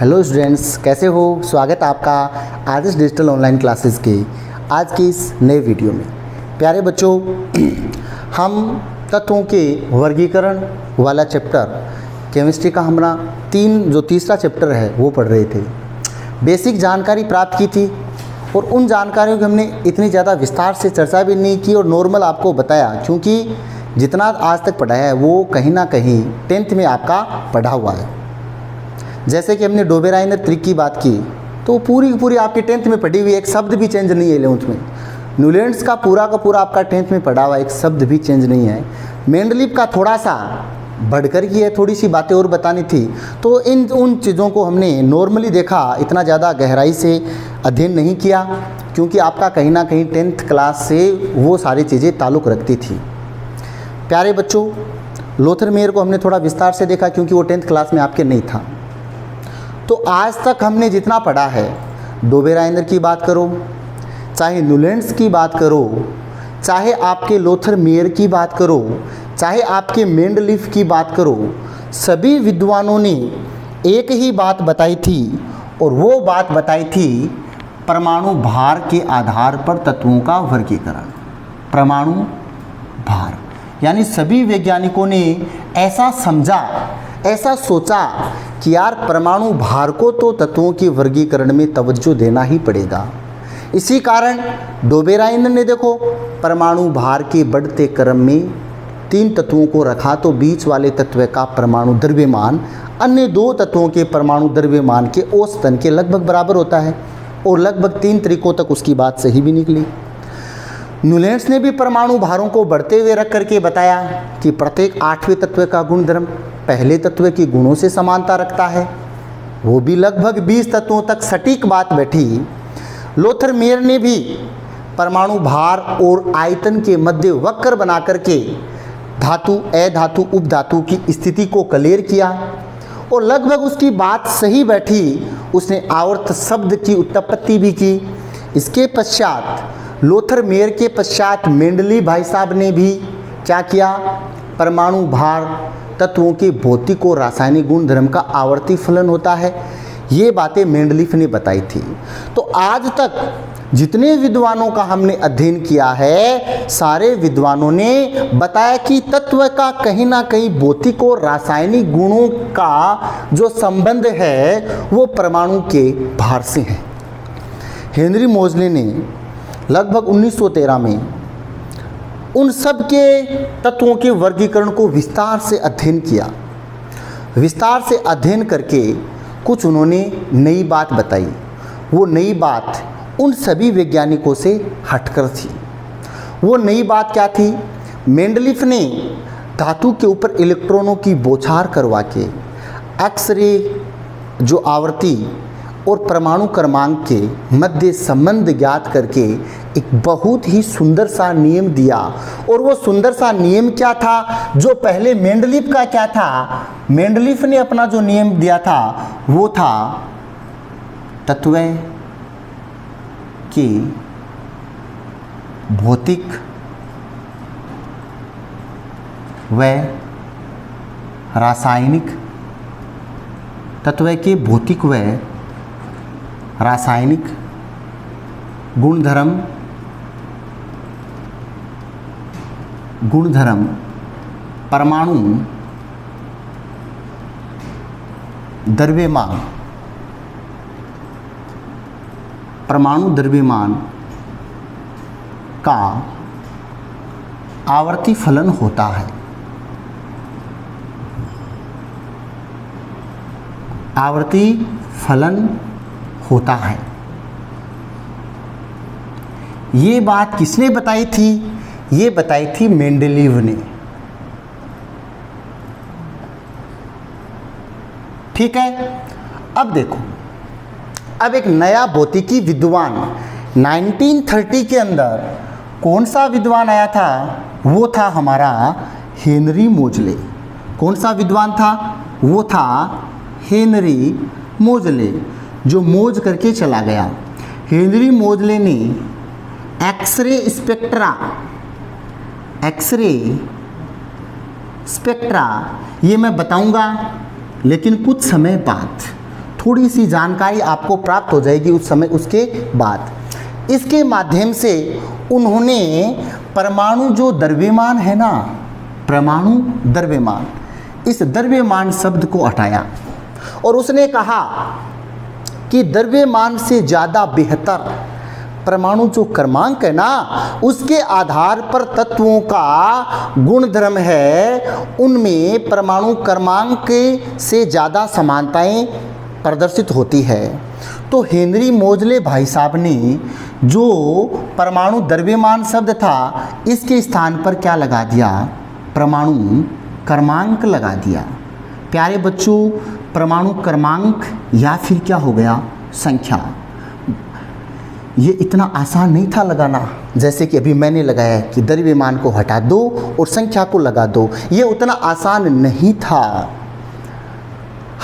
Hello students, कैसे हो। स्वागत है आपका आदर्श डिजिटल ऑनलाइन क्लासेस के आज की इस नए वीडियो में। प्यारे बच्चों, हम तत्वों के वर्गीकरण वाला चैप्टर केमिस्ट्री का हमारा तीसरा चैप्टर है वो पढ़ रहे थे। बेसिक जानकारी प्राप्त की थी और उन जानकारियों की हमने इतनी ज़्यादा विस्तार से चर्चा भी नहीं की और नॉर्मल आपको बताया, क्योंकि जितना आज तक पढ़ाया है वो कहीं ना कहीं 10th में आपका पढ़ा हुआ है। जैसे कि हमने डोबेराइनर ट्रिक की बात की तो पूरी की पूरी आपकी 10th में पढ़ी हुई, एक शब्द भी चेंज नहीं है 11th में। न्यूलैंड्स का पूरा आपका 10th में पढ़ा हुआ, एक शब्द भी चेंज नहीं है। मेंडलीव का थोड़ा सा बढ़कर की है, थोड़ी सी बातें और बतानी थी, तो उन चीज़ों को हमने नॉर्मली देखा, इतना ज़्यादा गहराई से अध्ययन नहीं किया, क्योंकि आपका कहीं ना कहीं 10th क्लास से वो सारी चीज़ें ताल्लुक़ रखती थी। प्यारे बच्चों, लोथरमेयर को हमने थोड़ा विस्तार से देखा क्योंकि वो 10th क्लास में आपके नहीं था। तो आज तक हमने जितना पढ़ा है, डोबेराइनर की बात करो, चाहे न्यूलैंड्स की बात करो, चाहे आपके लोथरमेयर की बात करो, चाहे आपके मेंडलीव की बात करो, सभी विद्वानों ने एक ही बात बताई थी और वो बात बताई थी परमाणु भार के आधार पर तत्वों का वर्गीकरण। परमाणु भार यानी सभी वैज्ञानिकों ने ऐसा समझा, ऐसा सोचा कि यार परमाणु भार को तो तत्वों के वर्गीकरण में तवज्जो देना ही पड़ेगा। इसी कारण डोबेराइनर ने देखो परमाणु भार के बढ़ते क्रम में 3 तत्वों को रखा, तो बीच वाले तत्व का परमाणु द्रव्यमान अन्य 2 तत्वों के परमाणु द्रव्यमान के औसतन के लगभग बराबर होता है, और लगभग 3 तरीकों तक उसकी बात सही भी निकली। न्यूलैंड्स ने भी परमाणु भारों को बढ़ते हुए रख करके बताया कि प्रत्येक 8वें तत्व का गुणधर्म पहले तत्व के गुणों से समानता रखता है, वो भी लगभग 20 तत्वों तक सटीक बात बैठी। लोथरमेयर ने भी परमाणु भार और आयतन के मध्य वक्र बना करके धातु, अधातु, उपधातु की स्थिति को क्लियर किया और लगभग उसकी बात सही बैठी। उसने आवर्त शब्द की उत्पत्ति भी की। इसके पश्चात लोथरमेयर के पश्चात मेंडलीव भाई साहब ने भी क्या किया, परमाणु भार तत्वों के भौतिक और रासायनिक गुणधर्म का आवर्ती फलन होता है, ये बातें मेंडलीव ने बताई थी। तो आज तक जितने विद्वानों का हमने अध्ययन किया है, सारे विद्वानों ने बताया कि तत्व का कहीं ना कहीं भौतिक और रासायनिक गुणों का जो संबंध है वो परमाणु के भार से है। हेनरी मोजले ने लगभग 1913 में उन सब के तत्वों के वर्गीकरण को विस्तार से अध्ययन किया। विस्तार से अध्ययन करके कुछ उन्होंने नई बात बताई। वो नई बात उन सभी वैज्ञानिकों से हटकर थी। वो नई बात क्या थी? मेंडलीव ने धातु के ऊपर इलेक्ट्रॉनों की बौछार करवा के एक्सरे जो आवृत्ति और परमाणु क्रमांक के मध्य संबंध ज्ञात करके एक बहुत ही सुंदर सा नियम दिया। और वो सुंदर सा नियम क्या था, जो पहले मेंडलीव का क्या था, मेंडलीव ने अपना जो नियम दिया था वो था तत्व की भौतिक व रासायनिक, तत्व के भौतिक व रासायनिक गुणधर्म परमाणु द्रव्यमान का आवर्ती फलन होता है। आवर्ती फलन होता है। ये बात किसने बताई थी? ये बताई थी मेंडलीव ने। ठीक है, अब देखो, अब एक नया भौतिकी विद्वान 1930 के अंदर कौन सा विद्वान आया था? वो था हमारा हेनरी मोजले। कौन सा विद्वान था? वो था हेनरी मोजले, जो मोज करके चला गया। हेनरी मोजले ने एक्सरे स्पेक्ट्रा ये मैं बताऊंगा, लेकिन कुछ समय बाद, थोड़ी सी जानकारी आपको प्राप्त हो जाएगी उस समय उसके बाद। इसके माध्यम से उन्होंने परमाणु जो द्रव्यमान है ना, परमाणु द्रव्यमान, इस द्रव्यमान शब्द को हटाया और उसने कहा कि द्रव्यमान से ज़्यादा बेहतर परमाणु जो क्रमांक है ना, उसके आधार पर तत्वों का गुणधर्म है, उनमें परमाणु क्रमांक से ज़्यादा समानताएं प्रदर्शित होती है। तो हेनरी मोजले भाई साहब ने जो परमाणु द्रव्यमान शब्द था, इसके स्थान पर क्या लगा दिया? परमाणु क्रमांक लगा दिया। प्यारे बच्चों, परमाणु क्रमांक या फिर क्या हो गया? संख्या। ये इतना आसान नहीं था लगाना, जैसे कि अभी मैंने लगाया कि द्रव्यमान को हटा दो और संख्या को लगा दो। ये उतना आसान नहीं था।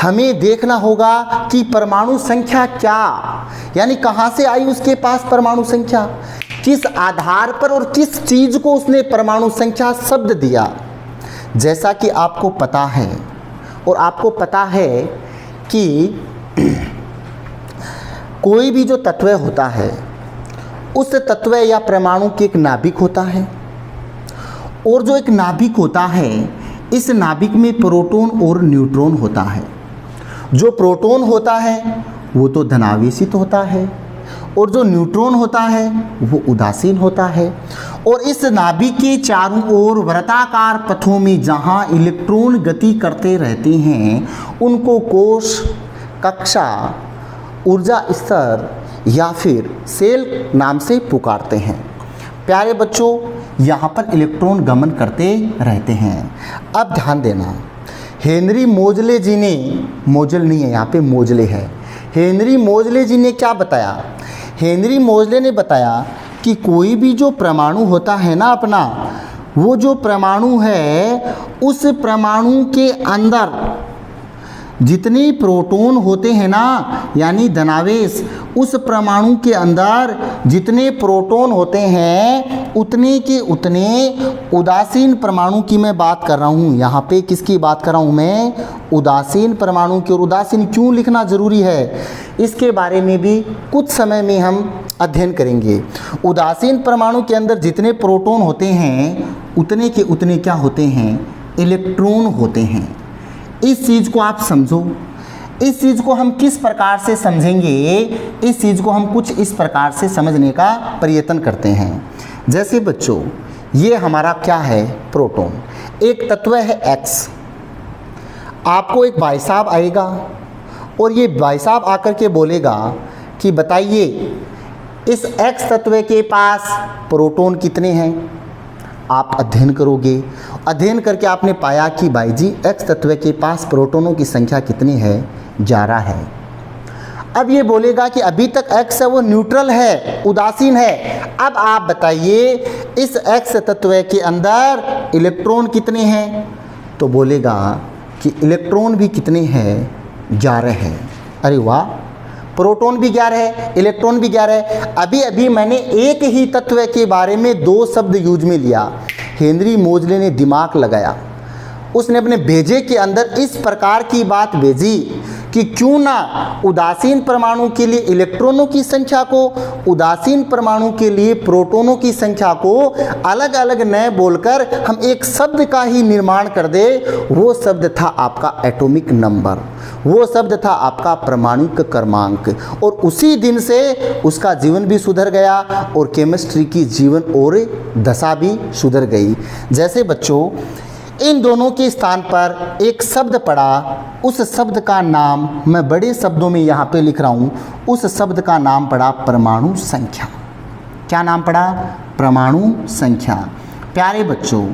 हमें देखना होगा कि परमाणु संख्या क्या, यानी कहाँ से आई उसके पास परमाणु संख्या, किस आधार पर और किस चीज़ को उसने परमाणु संख्या शब्द दिया। जैसा कि आपको पता है, और आपको पता है कि कोई भी जो तत्व होता है, उस तत्व या परमाणु की एक नाभिक होता है, और जो एक नाभिक होता है, इस नाभिक में प्रोटॉन और न्यूट्रॉन होता है। जो प्रोटॉन होता है वो तो धनावेशित होता है, और जो न्यूट्रॉन होता है वो उदासीन होता है। और इस नाभिक के चारों ओर वृत्ताकार पथों में जहाँ इलेक्ट्रॉन गति करते रहते हैं, उनको कोश, कक्षा, ऊर्जा स्तर या फिर सेल नाम से पुकारते हैं। प्यारे बच्चों, यहाँ पर इलेक्ट्रॉन गमन करते रहते हैं। अब ध्यान देना, हेनरी मोजले जी ने, मोजल नहीं है यहाँ पे, मोजले है, हेनरी मोजले जी ने क्या बताया? हेनरी मोजले ने बताया कि कोई भी जो परमाणु होता है ना अपना, वो जो परमाणु है, उस परमाणु के अंदर जितने प्रोटॉन होते हैं ना, यानी धनावेश, उस परमाणु के अंदर जितने प्रोटॉन होते हैं, उतने के उतने उदासीन परमाणु की मैं बात कर रहा हूँ। यहाँ पे किसकी बात कर रहा हूँ मैं? उदासीन परमाणु की। और उदासीन क्यों लिखना ज़रूरी है, इसके बारे में भी कुछ समय में हम अध्ययन करेंगे। उदासीन परमाणु के अंदर जितने प्रोटॉन होते हैं, उतने के उतने क्या होते हैं? इलेक्ट्रॉन होते हैं। इस चीज़ को आप समझो। इस चीज़ को हम किस प्रकार से समझेंगे? इस चीज़ को हम कुछ इस प्रकार से समझने का प्रयत्न करते हैं। जैसे बच्चों, ये हमारा क्या है? प्रोटॉन। एक तत्व है एक्स। आपको एक भाई साहब आएगा और ये भाई साहब आकर के बोलेगा कि बताइए इस एक्स तत्व के पास प्रोटॉन कितने हैं? आप अध्ययन करोगे। अध्ययन करके आपने पाया कि भाई जी एक्स तत्व के पास प्रोटॉनों की संख्या कितनी है? 11 है। अब ये बोलेगा कि अभी तक एक्स है वो न्यूट्रल है, उदासीन है। अब आप बताइए इस एक्स तत्व के अंदर इलेक्ट्रॉन कितने हैं? तो बोलेगा कि इलेक्ट्रॉन भी कितने हैं? 11 है। अरे वाह, प्रोटॉन भी 11 है, इलेक्ट्रॉन भी 11 है। अभी अभी मैंने एक ही तत्व के बारे में 2 शब्द यूज में लिया। हेनरी मोजले ने दिमाग लगाया, उसने अपने भेजे के अंदर इस प्रकार की बात भेजी कि क्यों ना उदासीन परमाणु के लिए इलेक्ट्रॉनों की संख्या को, उदासीन परमाणु के लिए प्रोटॉनों की संख्या को अलग अलग न बोलकर हम एक शब्द का ही निर्माण कर दे। वो शब्द था आपका एटॉमिक नंबर, वो शब्द था आपका परमाणुक क्रमांक। और उसी दिन से उसका जीवन भी सुधर गया और केमिस्ट्री की जीवन और दशा भी सुधर गई। जैसे बच्चों, इन दोनों के स्थान पर एक शब्द पड़ा, उस शब्द का नाम मैं बड़े शब्दों में यहाँ पे लिख रहा हूँ, उस शब्द का नाम पड़ा परमाणु संख्या। क्या नाम पड़ा? परमाणु संख्या। प्यारे बच्चों,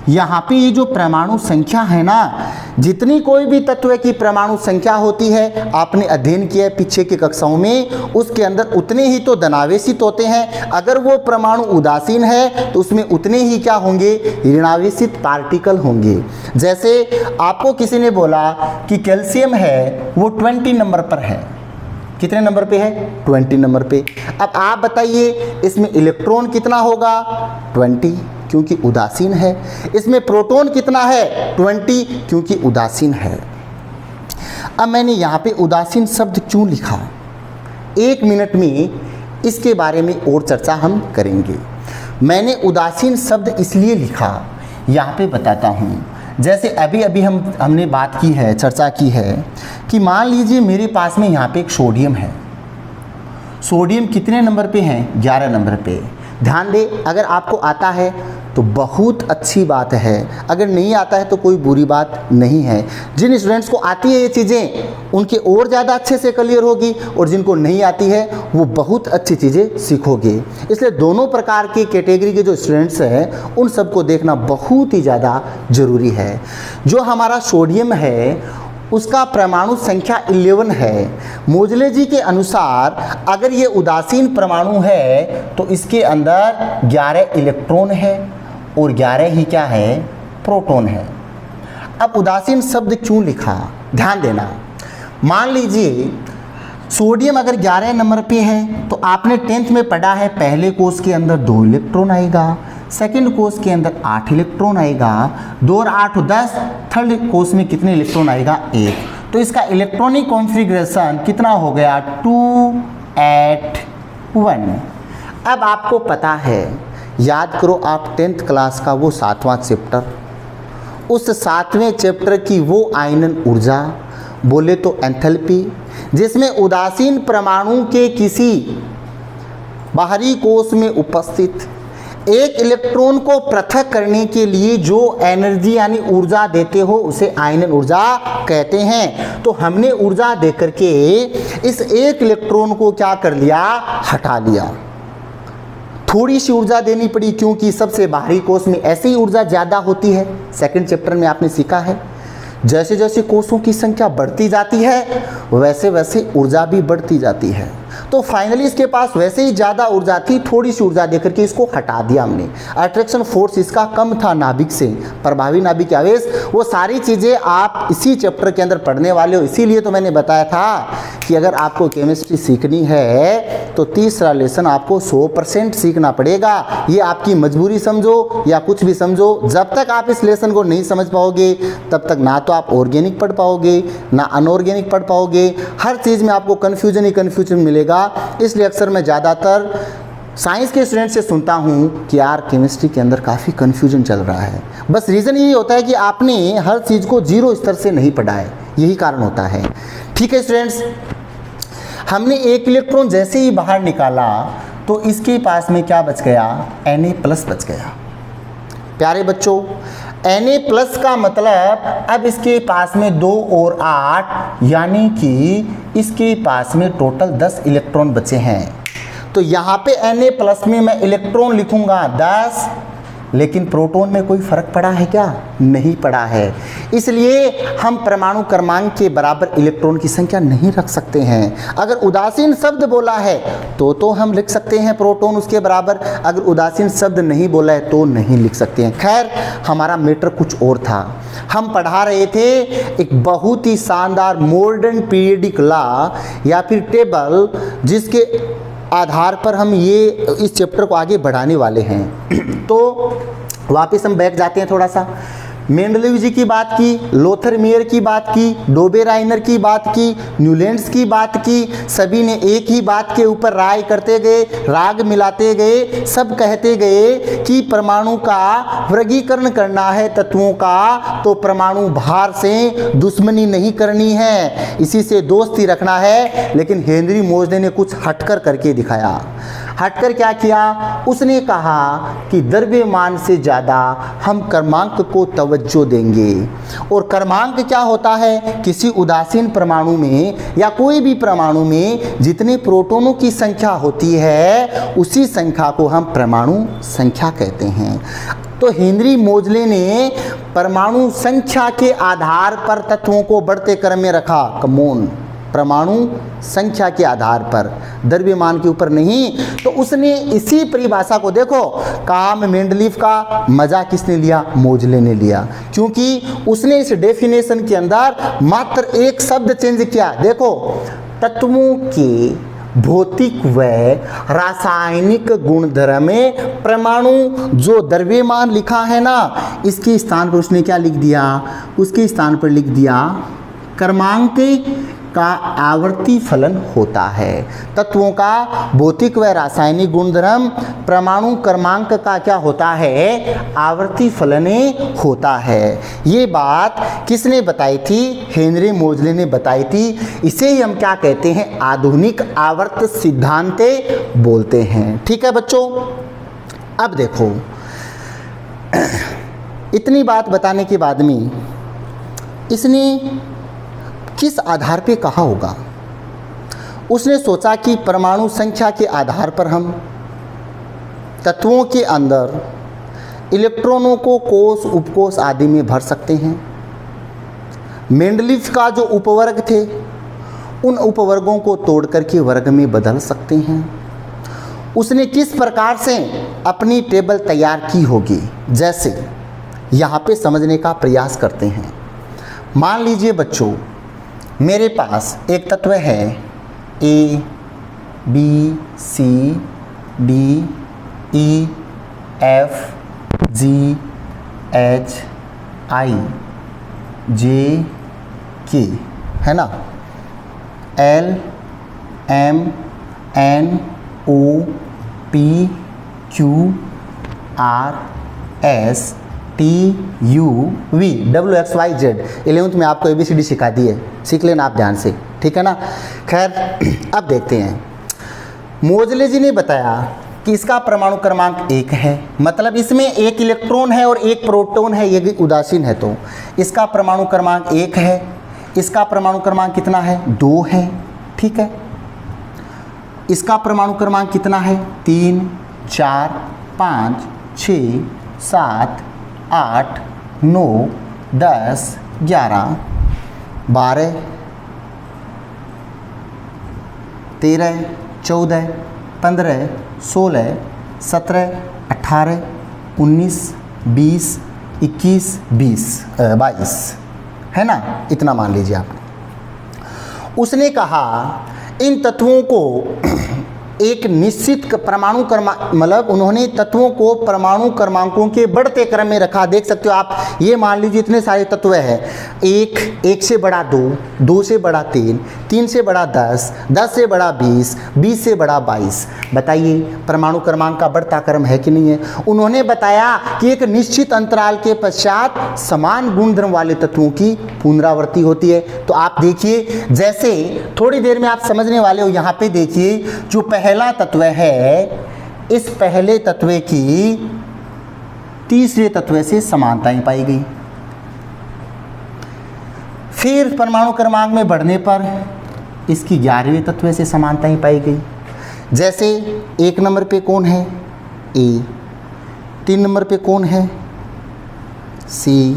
यहाँ पे ये जो परमाणु संख्या है ना, जितनी कोई भी तत्व की परमाणु संख्या होती है, आपने अध्ययन किया है पीछे की कक्षाओं में, उसके अंदर उतने ही तो धनावेशित होते हैं। अगर वो परमाणु उदासीन है तो उसमें उतने ही क्या होंगे? ऋणावेशित पार्टिकल होंगे। जैसे आपको किसी ने बोला कि कैल्शियम है वो 20 नंबर पर है। कितने नंबर पे है? 20 नंबर पे। अब आप बताइए इसमें इलेक्ट्रॉन कितना होगा? 20, क्योंकि उदासीन है। इसमें प्रोटॉन कितना है? 20, क्योंकि उदासीन है। अब मैंने यहाँ पे उदासीन शब्द क्यों लिखा, 1 मिनट में इसके बारे में और चर्चा हम करेंगे। मैंने उदासीन शब्द इसलिए लिखा, यहाँ पे बताता हूँ। जैसे अभी हमने बात की है, चर्चा की है कि मान लीजिए मेरे पास में यहाँ पे एक सोडियम है। सोडियम कितने नंबर पे है? 11 नंबर पे। ध्यान दे, अगर आपको आता है तो बहुत अच्छी बात है, अगर नहीं आता है तो कोई बुरी बात नहीं है। जिन स्टूडेंट्स को आती है ये चीज़ें उनके और ज़्यादा अच्छे से क्लियर होगी, और जिनको नहीं आती है वो बहुत अच्छी चीज़ें सीखोगे। इसलिए दोनों प्रकार की कैटेगरी के जो स्टूडेंट्स हैं उन सबको देखना बहुत ही ज़्यादा ज़रूरी है। जो हमारा सोडियम है उसका परमाणु संख्या 11 है। मोजले जी के अनुसार अगर ये उदासीन परमाणु है तो इसके अंदर 11 इलेक्ट्रॉन है और 11 ही क्या है? प्रोटॉन है। अब उदासीन शब्द क्यों लिखा, ध्यान देना। मान लीजिए सोडियम अगर 11 नंबर पे है तो आपने 10th में पढ़ा है पहले कोष के अंदर 2 इलेक्ट्रॉन आएगा, सेकंड कोष के अंदर 8 इलेक्ट्रॉन आएगा, 2 और 8 10, थर्ड कोष में कितने इलेक्ट्रॉन आएगा? 1। तो इसका इलेक्ट्रॉनिक कॉन्फ़िगरेशन कितना हो गया? 2 8 1। अब आपको पता है, याद करो आप 10th क्लास का वो 7वां चैप्टर, उस 7वें चैप्टर की वो आयनन ऊर्जा, बोले तो एंथैल्पी, जिसमें उदासीन परमाणु के किसी बाहरी कोष में उपस्थित एक इलेक्ट्रॉन को पृथक करने के लिए जो एनर्जी यानी ऊर्जा देते हो उसे आयनन ऊर्जा कहते हैं। तो हमने ऊर्जा देकर के इस एक इलेक्ट्रॉन को क्या कर लिया? हटा लिया। थोड़ी सी ऊर्जा देनी पड़ी क्योंकि सबसे बाहरी कोष में ऐसी ऊर्जा ज़्यादा होती है। सेकंड चैप्टर में आपने सीखा है जैसे जैसे कोषों की संख्या बढ़ती जाती है वैसे वैसे ऊर्जा भी बढ़ती जाती है। तो फाइनली इसके पास वैसे ही ज़्यादा ऊर्जा थी, थोड़ी सी ऊर्जा देकर के इसको हटा दिया हमने। अट्रैक्शन फोर्स इसका कम था नाभिक से, प्रभावी नाभिक आवेश, वो सारी चीज़ें आप इसी चैप्टर के अंदर पढ़ने वाले हो। इसीलिए तो मैंने बताया था कि अगर आपको केमिस्ट्री सीखनी है तो तीसरा लेसन आपको 100% सीखना पड़ेगा। ये आपकी मजबूरी समझो या कुछ भी समझो, जब तक आप इस लेसन को नहीं समझ पाओगे तब तक ना तो आप ऑर्गेनिक पढ़ पाओगे ना अनऑर्गेनिक पढ़ पाओगे। हर चीज़ में आपको कन्फ्यूजन ही कन्फ्यूजन मिलेगा। इसलिए अक्सर मैं ज़्यादातर साइंस के स्टूडेंट से सुनता हूँ कि यार केमिस्ट्री के अंदर काफ़ी कन्फ्यूजन चल रहा है। बस रीज़न यही होता है कि आपने हर चीज़ को 0 स्तर से नहीं पढ़ा है, यही कारण होता है। ठीक है स्टूडेंट्स, हमने एक इलेक्ट्रॉन जैसे ही बाहर निकाला तो इसके पास में क्या बच गया? Na+ बच गया। प्यारे बच्चों, Na+ का मतलब अब इसके पास में 2 और 8 यानी कि इसके पास में टोटल 10 इलेक्ट्रॉन बचे हैं। तो यहाँ पे Na+ में मैं इलेक्ट्रॉन लिखूंगा 10, लेकिन प्रोटॉन में कोई फर्क पड़ा है क्या? नहीं पड़ा है। इसलिए हम परमाणु क्रमांक के बराबर इलेक्ट्रॉन की संख्या नहीं रख सकते हैं। अगर उदासीन शब्द बोला है तो हम लिख सकते हैं प्रोटॉन उसके बराबर, अगर उदासीन शब्द नहीं बोला है तो नहीं लिख सकते हैं। खैर, हमारा मैटर कुछ और था। हम पढ़ा रहे थे एक बहुत ही शानदार मॉडर्न पीरियडिक लॉ या फिर टेबल, जिसके आधार पर हम ये इस चैप्टर को आगे बढ़ाने वाले हैं। तो वापस हम बैक जाते हैं थोड़ा सा। मेंडलीव जी की बात की, लोथरमेयर की बात की, डोबेराइनर की बात की, न्यूलैंड्स की बात की, सभी ने एक ही बात के ऊपर राय करते गए, राग मिलाते गए, सब कहते गए कि परमाणु का वर्गीकरण करना है तत्वों का तो परमाणु भार से दुश्मनी नहीं करनी है, इसी से दोस्ती रखना है। लेकिन हेनरी मोजले ने कुछ हटकर करके दिखाया। हटकर क्या किया? उसने कहा कि द्रव्यमान से ज़्यादा हम क्रमांक को तवज्जो देंगे। और क्रमांक क्या होता है? किसी उदासीन परमाणु में या कोई भी परमाणु में जितने प्रोटॉनों की संख्या होती है उसी संख्या को हम परमाणु संख्या कहते हैं। तो हेनरी मोजले ने परमाणु संख्या के आधार पर तत्वों को बढ़ते क्रम में रखा। कमोन, परमाणु संख्या के आधार पर, द्रव्यमान के ऊपर नहीं। तो उसने इसी परिभाषा को, देखो काम मेंडलीव का मजा किसने लिया? मोजले ने लिया, क्योंकि उसने इस डेफिनेशन के अंदर मात्र एक शब्द चेंज किया। देखो, तत्वों के भौतिक व रासायनिक गुणधर्म में परमाणु जो द्रव्यमान लिखा है ना, इसके स्थान पर उसने क्या लिख दिया? उसके स्थान पर लिख दिया क्रमांक का आवर्ती फलन होता है। तत्वों का भौतिक व रासायनिक गुणधर्म परमाणु क्रमांक का क्या होता है? आवर्ती फलन होता है। ये बात किसने बताई थी? हेनरी मोजले ने बताई थी। इसे ही हम क्या कहते हैं? आधुनिक आवर्त सिद्धांत बोलते हैं। ठीक है बच्चों, अब देखो इतनी बात बताने के बाद में इसने किस आधार पे कहा होगा? उसने सोचा कि परमाणु संख्या के आधार पर हम तत्वों के अंदर इलेक्ट्रॉनों को कोष, उपकोष आदि में भर सकते हैं। मेंडलीफ का जो उपवर्ग थे उन उपवर्गों को तोड़ करके वर्ग में बदल सकते हैं। उसने किस प्रकार से अपनी टेबल तैयार की होगी, जैसे यहाँ पे समझने का प्रयास करते हैं। मान लीजिए बच्चों, मेरे पास एक तत्व है A, B, C, D, E, F, G, H, I, J, K, है ना? L, M, N, O, P, Q, R, S, T, U, V, W, X, Y, Z। 11th में आपको ABCD सिखा दी है, सीख लेना आप ध्यान से, ठीक है ना? खैर अब देखते हैं। मोजले जी ने बताया कि इसका परमाणु क्रमांक 1 है, मतलब इसमें एक इलेक्ट्रॉन है और एक प्रोटॉन है, ये उदासीन है, तो इसका परमाणु क्रमांक 1 है। इसका परमाणु क्रमांक कितना है? 2 है। ठीक है, इसका परमाणु क्रमांक कितना है? 3, 4, 5, 6, 7, 8, 9, 10, 11, 12, 13, 14, 15, 16, 17, 18, 19, 20, 21, 22 है ना? इतना मान लीजिए आपने। उसने कहा इन तत्वों को एक निश्चित परमाणु क्रमांक, मतलब उन्होंने तत्वों को परमाणु क्रमांकों के बढ़ते क्रम में रखा। देख सकते हो आप, ये मान लीजिए इतने सारे तत्व हैं। 1 से बड़ा 2, 2 से बड़ा 3, 3 से बड़ा 10, 10 से बड़ा 20, 20 से बड़ा 22। बताइए परमाणु क्रमांक का बढ़ता क्रम है कि नहीं है? उन्होंने बताया कि एक निश्चित अंतराल के पश्चात समान गुणधर्म वाले तत्वों की पुनरावृत्ति होती है। तो आप देखिए, जैसे थोड़ी देर में आप समझने वाले हो। यहाँ पे देखिए, जो पहला तत्व है, इस पहले तत्व की तीसरे तत्व से समानताएं पाई गई। फिर परमाणु क्रमांक में बढ़ने पर इसकी 11वें तत्व से समानताएं पाई गई। जैसे 1 नंबर पे कौन है? A, 3 नंबर पे कौन है? C,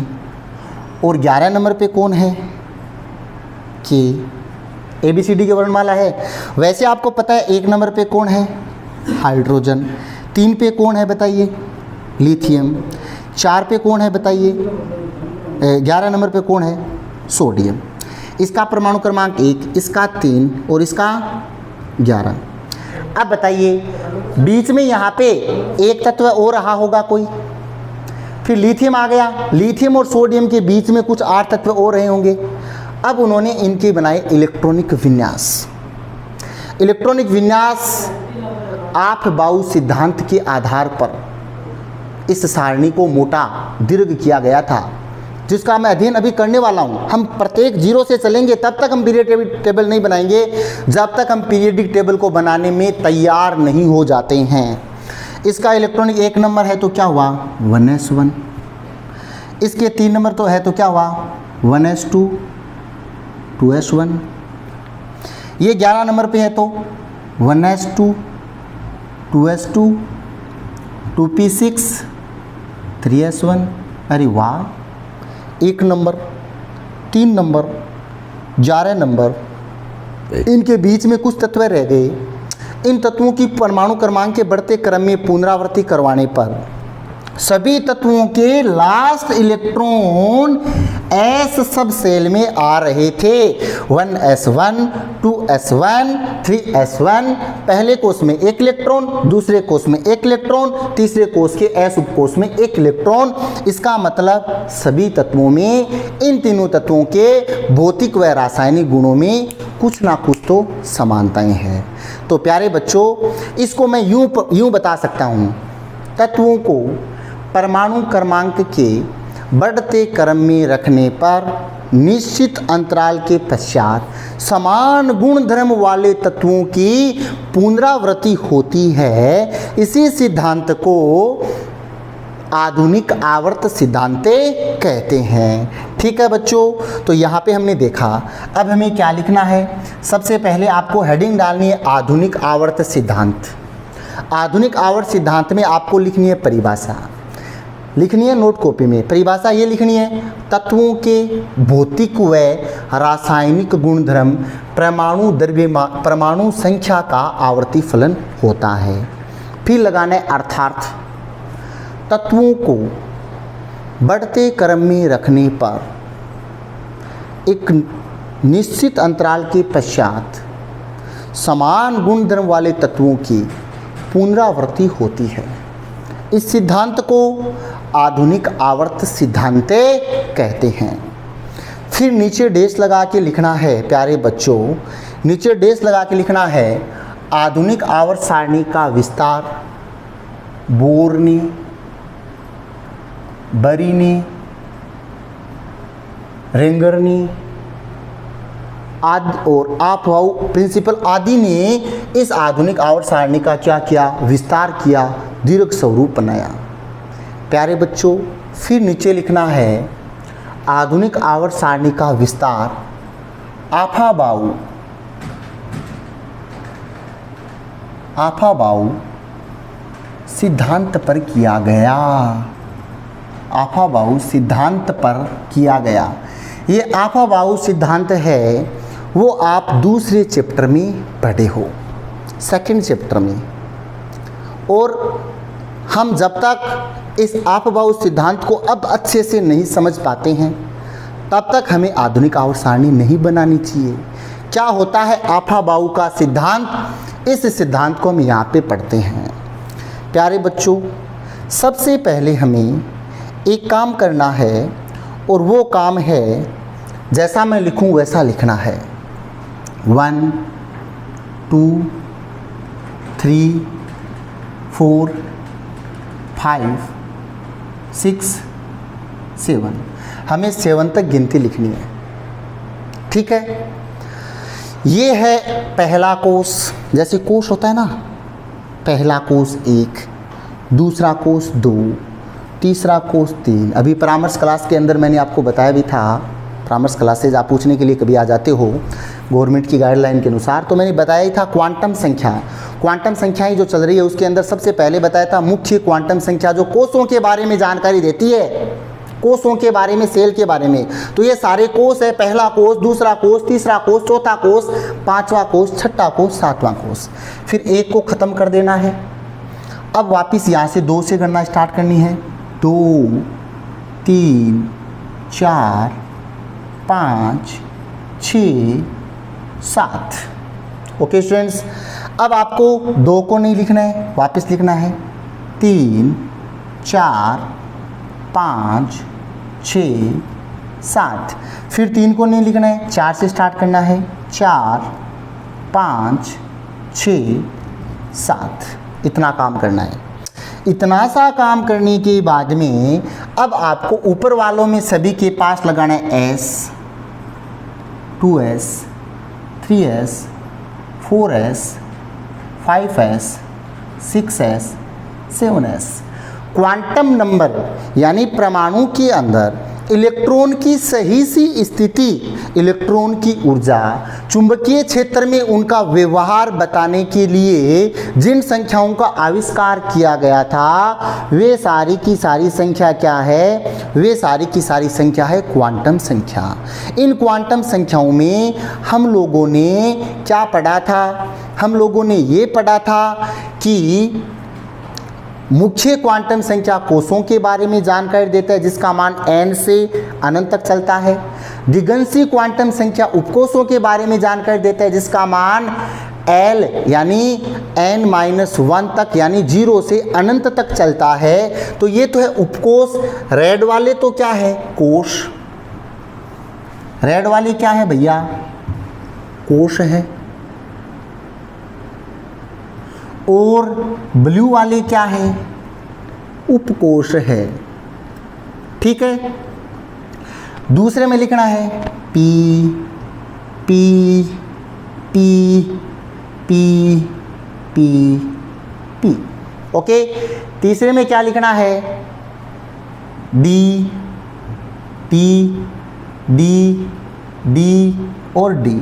और 11 नंबर पे कौन है? K। ABCD की वर्णमाला है। वैसे आपको पता है 1 नंबर पे कौन है? हाइड्रोजन। 3 पे कौन है बताइए? लिथियम। 4 पे कौन है बताइए? 11 नंबर पे कौन है? सोडियम। इसका परमाणु क्रमांक 1, इसका 3 और इसका 11। अब बताइए, बीच में यहाँ पे एक तत्व और रहा होगा कोई, फिर लिथियम आ गया। लिथियम और सोडियम के बीच में कुछ 8 तत्व और रहे होंगे। अब उन्होंने इनके बनाए इलेक्ट्रॉनिक विन्यास। इलेक्ट्रॉनिक विन्यास आप बाउ सिद्धांत के आधार पर इस सारणी को मोटा दीर्घ किया गया था, जिसका मैं अध्ययन अभी करने वाला हूँ। हम प्रत्येक 0 से चलेंगे, तब तक हम पीरियडिक टेबल नहीं बनाएंगे जब तक हम पीरियडिक टेबल को बनाने में तैयार नहीं हो जाते हैं। इसका इलेक्ट्रॉनिक 1 नंबर है तो क्या हुआ? 1s1। इसके 3 नंबर तो है तो क्या हुआ? 1s2, 2s1। ये 11 नंबर पे है तो 1s2, 2s2, 2p6, 3s1। अरे वाह, 1 नंबर, 3 नंबर, 11 नंबर, इनके बीच में कुछ तत्व रह गए। इन तत्वों की परमाणु क्रमांक के बढ़ते क्रम में पुनरावृत्ति करवाने पर सभी तत्वों के लास्ट इलेक्ट्रॉन s सब सेल में आ रहे थे। 1s1, 2s1, 3s1, पहले कोष में एक इलेक्ट्रॉन, दूसरे कोष में एक इलेक्ट्रॉन, तीसरे कोष के s उपकोष में एक इलेक्ट्रॉन। इसका मतलब सभी तत्वों में इन तीनों तत्वों के भौतिक व रासायनिक गुणों में कुछ ना कुछ तो समानताएं हैं। तो प्यारे बच्चों, इसको मैं यूं बता सकता हूं, तत्वों को परमाणु क्रमांक के बढ़ते क्रम में रखने पर निश्चित अंतराल के पश्चात समान गुण धर्म वाले तत्वों की पुनरावृत्ति होती है। इसी सिद्धांत को आधुनिक आवर्त सिद्धांत कहते हैं। ठीक है बच्चों, तो यहाँ पे हमने देखा। अब हमें क्या लिखना है? सबसे पहले आपको हेडिंग डालनी है आधुनिक आवर्त सिद्धांत। आधुनिक आवर्त सिद्धांत में आपको लिखनी है परिभाषा, लिखनी है नोट कॉपी में। परिभाषा ये लिखनी है, तत्वों के भौतिक व रासायनिक गुणधर्म परमाणु संख्या का आवर्ती फलन होता है। फिर लगाना है अर्थार्थ, तत्वों को बढ़ते क्रम में रखने पर एक निश्चित अंतराल के पश्चात समान गुणधर्म वाले तत्वों की पुनरावृत्ति होती है। इस सिद्धांत को आधुनिक आवर्त सिद्धांत कहते हैं। फिर नीचे डैश लगा के लिखना है प्यारे बच्चों, नीचे डैश लगा के लिखना है आधुनिक आवर्त सारणी का विस्तार बोर ने, बरी ने, रेंगर ने आदि और आपवाऊ प्रिंसिपल आदि ने इस आधुनिक आवर्त सारणी का क्या किया? विस्तार किया, दीर्घ स्वरूप बनाया। प्यारे बच्चों, फिर नीचे लिखना है आधुनिक आवर्त सारणी का विस्तार आफाबाऊ सिद्धांत पर किया गया। आफाबाऊ सिद्धांत पर किया गया। ये आफाबाऊ सिद्धांत है वो आप दूसरे चैप्टर में पढ़े हो, सेकंड चैप्टर में। और हम जब तक इस आफाबाऊ सिद्धांत को अब अच्छे से नहीं समझ पाते हैं तब तक हमें आधुनिक आवर्त सारणी नहीं बनानी चाहिए। क्या होता है आफाबाऊ का सिद्धांत? इस सिद्धांत को हम यहाँ पे पढ़ते हैं। प्यारे बच्चों, सबसे पहले हमें एक काम करना है और वो काम है जैसा मैं लिखूं वैसा लिखना है। 1 2 3 4 5 6 7, हमें 7 तक गिनती लिखनी है। ठीक है, ये है पहला कोष। जैसे कोष होता है ना, पहला कोष 1, दूसरा कोष 2, तीसरा कोष 3। अभी परामर्श क्लास के अंदर मैंने आपको बताया भी था, परामर्श क्लासेज आप पूछने के लिए कभी आ जाते हो गवर्नमेंट की गाइडलाइन के अनुसार, तो मैंने बताया ही था क्वांटम संख्या। क्वांटम संख्याएं जो चल रही है उसके अंदर सबसे पहले बताया था मुख्य क्वांटम संख्या जो कोषों के बारे में जानकारी देती है, कोषों के बारे में, सेल के बारे में। तो ये सारे कोष है, पहला कोष, दूसरा कोष, तीसरा कोष, चौथा कोष, पांचवा कोष, छठा कोष, सातवां कोष। फिर एक को ख़त्म कर देना है। अब वापस यहाँ से 2 से गणना स्टार्ट करनी है। 2 3 4 5 6 7। ओके स्टूडेंट्स, अब आपको 2 को नहीं लिखना है, वापस लिखना है 3 4 5 6 7। फिर 3 को नहीं लिखना है, 4 से स्टार्ट करना है, 4 5 6 7। इतना काम करना है। इतना सा काम करने के बाद में अब आपको ऊपर वालों में सभी के पास लगाना है S, 2S, 3S, 4S, 5S, 6S, 7S। Quantum number यानी परमाणु के अंदर इलेक्ट्रॉन की सही सी स्थिति, इलेक्ट्रॉन की ऊर्जा, चुंबकीय क्षेत्र में उनका व्यवहार बताने के लिए जिन संख्याओं का आविष्कार किया गया था वे सारी की सारी संख्या क्या है? वे सारी की सारी संख्या है क्वांटम संख्या। इन क्वांटम संख्याओं में हम लोगों ने क्या पढ़ा था? हम लोगों ने ये पढ़ा था कि मुख्य क्वांटम संख्या कोषों के बारे में जानकारी देता है जिसका मान n से अनंत तक चलता है। दिगंशी क्वांटम संख्या उपकोषों के बारे में जानकारी देता है जिसका मान L यानी n-1 तक यानी 0 से अनंत तक चलता है। तो ये तो है उपकोष। रेड वाले तो क्या है? कोष। रेड वाले क्या है भैया? कोष है। और ब्लू वाले क्या है? उपकोष है। ठीक है। दूसरे में लिखना है P P P P P P। Okay. तीसरे में क्या लिखना है? D T D D और D।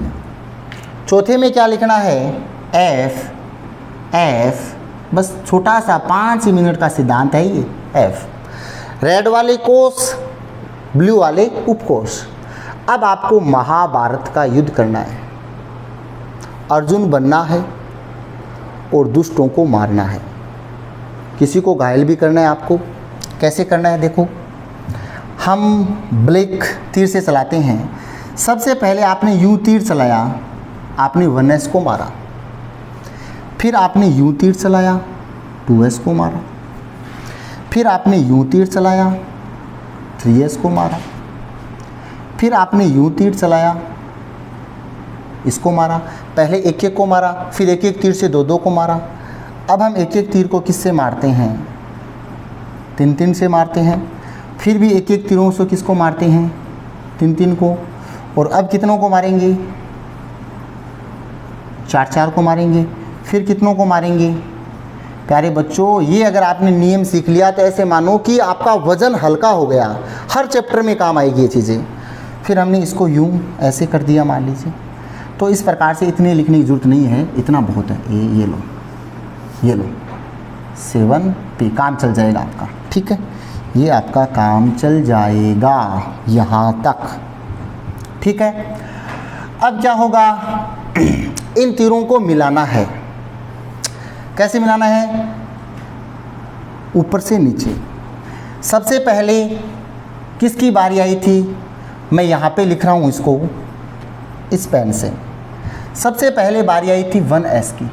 चौथे में क्या लिखना है? F F। बस छोटा सा 5 मिनट का सिद्धांत है ये F। रेड वाले कोष, ब्लू वाले उपकोष। अब आपको महाभारत का युद्ध करना है। अर्जुन बनना है और दुष्टों को मारना है। किसी को घायल भी करना है आपको। कैसे करना है देखो, हम ब्लैक तीर से चलाते हैं। सबसे पहले आपने यूं तीर चलाया, आपने 1s को मारा। फिर आपने यूं तीर चलाया, 2s को मारा। फिर आपने यूं तीर चलाया, 3s को मारा। फिर आपने यूं तीर चलाया, इसको मारा। पहले एक एक को मारा, फिर एक एक तीर से दो दो को मारा। अब हम एक एक तीर को किससे मारते हैं? 3-3 से मारते हैं। फिर भी एक एक तीरों से किसको मारते हैं? 3-3 को। और अब कितनों को मारेंगे? 4-4 को मारेंगे। फिर कितनों को मारेंगे? प्यारे बच्चों, ये अगर आपने नियम सीख लिया तो ऐसे मानो कि आपका वजन हल्का हो गया। हर चैप्टर में काम आएगी ये चीज़ें। फिर हमने इसको यूं ऐसे कर दिया मान लीजिए। तो इस प्रकार से इतने लिखने की ज़रूरत नहीं है, इतना बहुत है। ये लो, ये लो 7 पे काम चल जाएगा आपका। ठीक है, ये आपका काम चल जाएगा यहाँ तक। ठीक है। अब क्या होगा? इन तीरों को मिलाना है। कैसे मिलाना है? ऊपर से नीचे। सबसे पहले किसकी बारी आई थी? मैं यहाँ पे लिख रहा हूँ इसको इस पेन से। सबसे पहले बारी आई थी 1s की।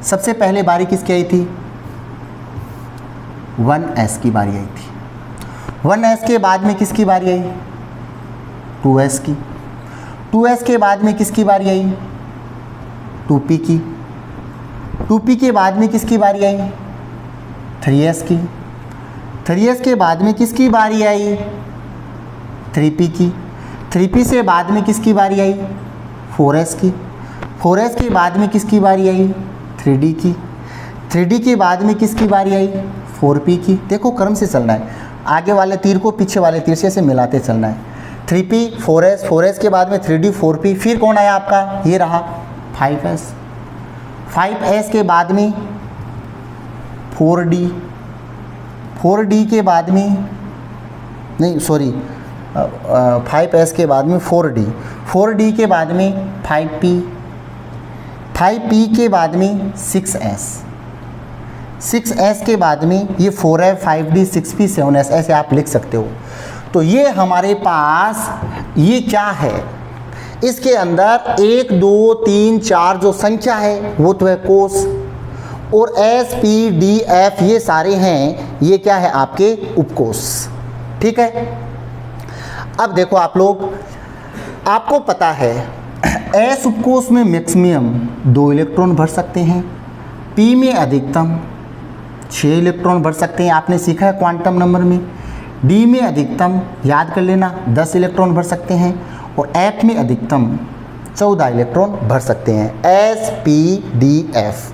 सबसे पहले बारी किसकी आई थी? 1s की बारी आई थी। 1s के बाद में किसकी बारी आई? 2s की। 2s के बाद में किसकी बारी आई? 2p की। 2p के बाद में किसकी बारी आई? 3s की। 3s के बाद में किसकी बारी आई? 3p की। 3p से बाद में किसकी बारी आई? 4s की। 4s के बाद में किसकी बारी आई? 3d की। 3d के बाद में किसकी बारी आई? 4p की। देखो क्रम से चलना है, आगे वाले तीर को पीछे वाले तीर से मिलाते चलना है। 3p 4s, 4s के बाद में 3d 4p। फिर कौन आया आपका? ये रहा 5s। 5s के बाद में 4d। 4d के बाद में नहीं सॉरी 5s के बाद में 4d। 4d के बाद में 5p। 5p के बाद में 6s। 6s के बाद में ये 4f 5d 6p 7s, ऐसे आप लिख सकते हो। तो ये हमारे पास ये क्या है? इसके अंदर 1 2 3 4 जो संख्या है वो तो है कोष। और S P D F ये सारे हैं, ये क्या है? आपके उपकोष। ठीक है। अब देखो आप लोग, आपको पता है S उपकोष में मैक्सिमम 2 इलेक्ट्रॉन भर सकते हैं। P में अधिकतम 6 इलेक्ट्रॉन भर सकते हैं, आपने सीखा है क्वांटम नंबर में। D में अधिकतम याद कर लेना 10 इलेक्ट्रॉन भर सकते हैं। और F में अधिकतम 14 इलेक्ट्रॉन भर सकते हैं। S P D F।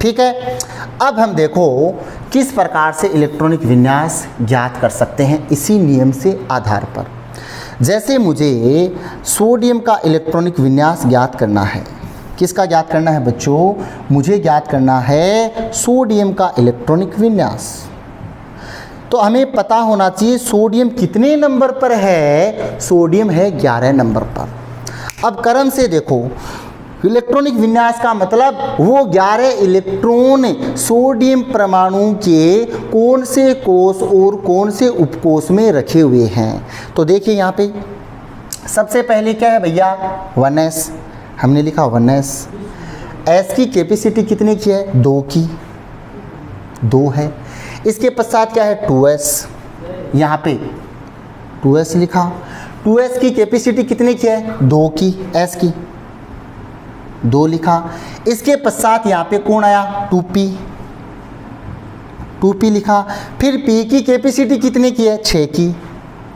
ठीक है। अब हम देखो किस प्रकार से इलेक्ट्रॉनिक विन्यास ज्ञात कर सकते हैं इसी नियम से आधार पर। जैसे मुझे सोडियम का इलेक्ट्रॉनिक विन्यास ज्ञात करना है। किसका ज्ञात करना है बच्चों? मुझे ज्ञात करना है सोडियम का इलेक्ट्रॉनिक विन्यास। तो हमें पता होना चाहिए सोडियम कितने नंबर पर है। सोडियम है 11 नंबर पर। अब क्रम से देखो, इलेक्ट्रॉनिक विन्यास का मतलब वो 11 इलेक्ट्रॉन सोडियम परमाणु के कौन से कोष और कौन से उपकोष में रखे हुए हैं। तो देखिए यहाँ पे सबसे पहले क्या है भैया 1s, हमने लिखा 1s। s की कैपेसिटी कितने की है 2 की, 2 है। इसके पश्चात क्या है 2s, यहाँ पे 2s लिखा। 2s की कैपेसिटी कितने की है 2 की, s की 2 लिखा। इसके पश्चात यहाँ पे कौन आया 2p, 2p लिखा। फिर p की कैपेसिटी कितने की है 6 की,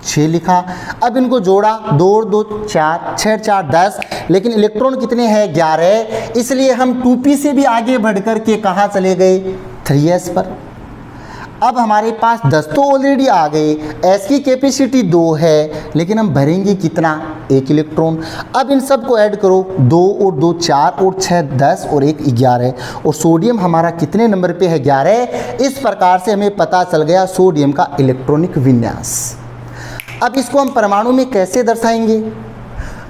6 लिखा। अब इनको जोड़ा 2 और 2 4, 6 4 10, लेकिन इलेक्ट्रॉन कितने हैं 11, इसलिए हम 2p से भी आगे बढ़ कर के कहाँ चले गए 3s पर। अब हमारे पास 10 तो ऑलरेडी आ गए, s की कैपेसिटी 2 है, लेकिन हम भरेंगे कितना 1 इलेक्ट्रॉन। अब इन सब को ऐड करो 2 और 2 4 और 6 10 और 1 11, और सोडियम हमारा कितने नंबर पे है 11। इस प्रकार से हमें पता चल गया सोडियम का इलेक्ट्रॉनिक विन्यास। अब इसको हम परमाणु में कैसे दर्शाएंगे,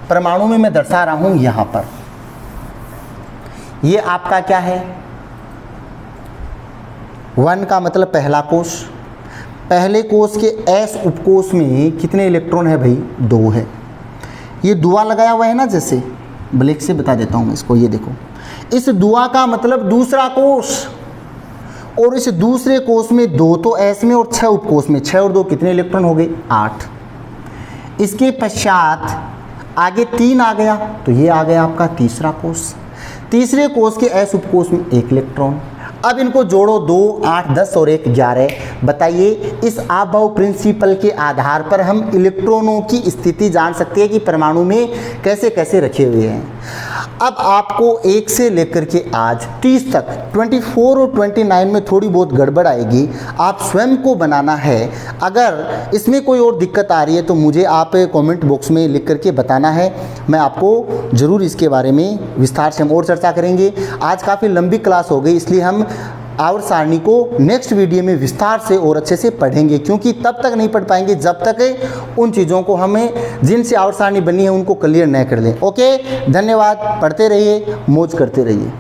परमाणु में मैं दर्शा रहा हूं यहां पर। ये आपका क्या है 1 का मतलब पहला कोष। पहले कोष के s उपकोष में कितने इलेक्ट्रॉन है भाई 2 है। ये दुआ लगाया हुआ है ना, जैसे ब्लैक से बता देता हूं मैं इसको। ये देखो इस दुआ का मतलब दूसरा कोष, और इस दूसरे कोष में 2 तो s में और 6 उपकोष में, 6 और 2 कितने इलेक्ट्रॉन हो गए 8। इसके पश्चात आगे 3 आ गया, तो ये आ गया आपका तीसरा कोष। तीसरे कोष के s उपकोष में 1 इलेक्ट्रॉन। अब इनको जोड़ो 2 8 10 और 1 11। बताइए इस आबहव प्रिंसिपल के आधार पर हम इलेक्ट्रॉनों की स्थिति जान सकते हैं कि परमाणु में कैसे कैसे रखे हुए हैं। अब आपको 1 से लेकर के आज 30 तक 24 और 29 में थोड़ी बहुत गड़बड़ आएगी, आप स्वयं को बनाना है। अगर इसमें कोई और दिक्कत आ रही है तो मुझे आप कमेंट बॉक्स में लिख करके बताना है, मैं आपको ज़रूर इसके बारे में विस्तार से हम और चर्चा करेंगे। आज काफ़ी लंबी क्लास हो गई, इसलिए हम आवर्त सारणी को नेक्स्ट वीडियो में विस्तार से और अच्छे से पढ़ेंगे, क्योंकि तब तक नहीं पढ़ पाएंगे जब तक उन चीज़ों को हमें जिनसे आवर्त सारणी बनी है उनको क्लियर न कर लें। ओके, धन्यवाद, पढ़ते रहिए, मौज करते रहिए।